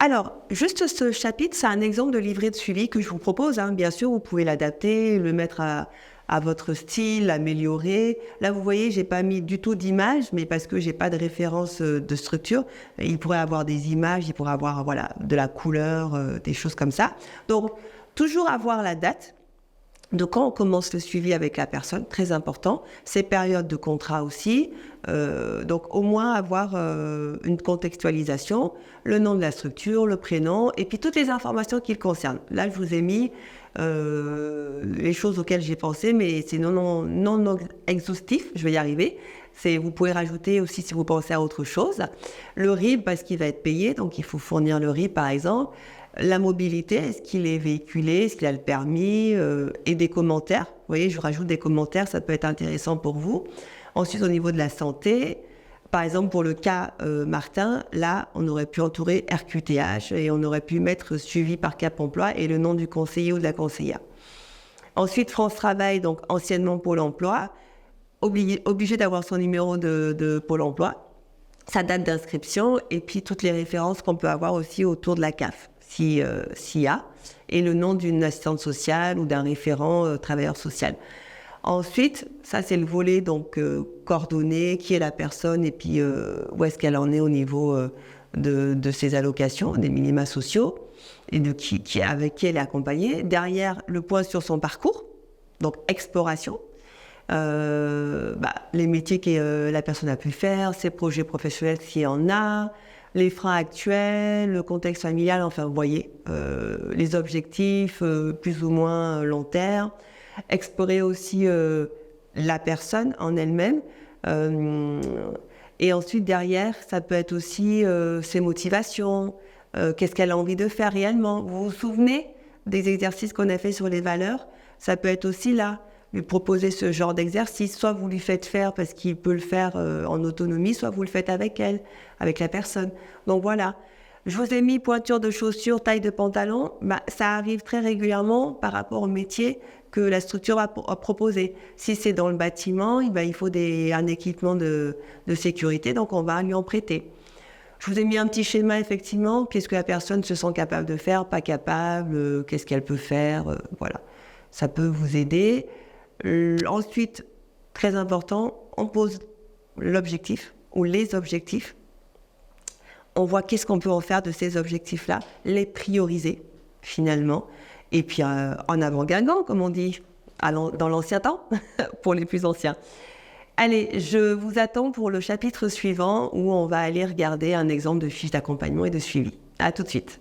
Alors, juste ce chapitre, c'est un exemple de livret de suivi que je vous propose. Bien sûr, vous pouvez l'adapter, le mettre à votre style, l'améliorer. Là, vous voyez, j'ai pas mis du tout d'image, mais parce que j'ai pas de référence de structure. Il pourrait avoir des images, il pourrait avoir de la couleur, des choses comme ça. Donc, toujours avoir la date de quand on commence le suivi avec la personne, très important. Ces périodes de contrat aussi. Donc, au moins avoir une contextualisation, le nom de la structure, le prénom, et puis toutes les informations qui le concernent. Là, je vous ai mis les choses auxquelles j'ai pensé, mais c'est non exhaustif, je vais y arriver. Vous pouvez rajouter aussi si vous pensez à autre chose. Le RIB, parce qu'il va être payé, donc il faut fournir le RIB par exemple. La mobilité, est-ce qu'il est véhiculé, est-ce qu'il a le permis, et des commentaires. Vous voyez, je rajoute des commentaires, ça peut être intéressant pour vous. Ensuite, au niveau de la santé, par exemple, pour le cas Martin, là, on aurait pu entourer RQTH et on aurait pu mettre suivi par Cap Emploi et le nom du conseiller ou de la conseillère. Ensuite, France Travail, donc anciennement Pôle Emploi, obligé d'avoir son numéro de Pôle Emploi, sa date d'inscription et puis toutes les références qu'on peut avoir aussi autour de la CAF, s'il y a, et le nom d'une assistante sociale ou d'un référent travailleur social. Ensuite, ça c'est le volet donc coordonné, qui est la personne et puis où est-ce qu'elle en est au niveau de ses allocations, des minima sociaux et de avec qui elle est accompagnée. Derrière, le point sur son parcours, donc exploration. Les métiers que la personne a pu faire, ses projets professionnels s'il y en a, les freins actuels, le contexte familial, enfin vous voyez, les objectifs plus ou moins long terme. Explorer aussi la personne en elle-même. Et ensuite, derrière, ça peut être aussi ses motivations, qu'est-ce qu'elle a envie de faire réellement. Vous vous souvenez des exercices qu'on a fait sur les valeurs? Ça peut être aussi là, lui proposer ce genre d'exercice. Soit vous lui faites faire parce qu'il peut le faire en autonomie, soit vous le faites avec elle, avec la personne. Donc voilà. Je vous ai mis pointure de chaussures, taille de pantalon. Ça arrive très régulièrement par rapport au métier que la structure va proposer. Si c'est dans le bâtiment, il faut un équipement de sécurité, donc on va lui en prêter. Je vous ai mis un petit schéma, effectivement. Qu'est-ce que la personne se sent capable de faire, pas capable, qu'est-ce qu'elle peut faire, voilà. Ça peut vous aider. Ensuite, très important, on pose l'objectif ou les objectifs. On voit qu'est-ce qu'on peut en faire de ces objectifs-là, les prioriser, finalement. Et puis, en avant Guingamp, comme on dit, dans l'ancien temps, pour les plus anciens. Allez, je vous attends pour le chapitre suivant où on va aller regarder un exemple de fiche d'accompagnement et de suivi. À tout de suite.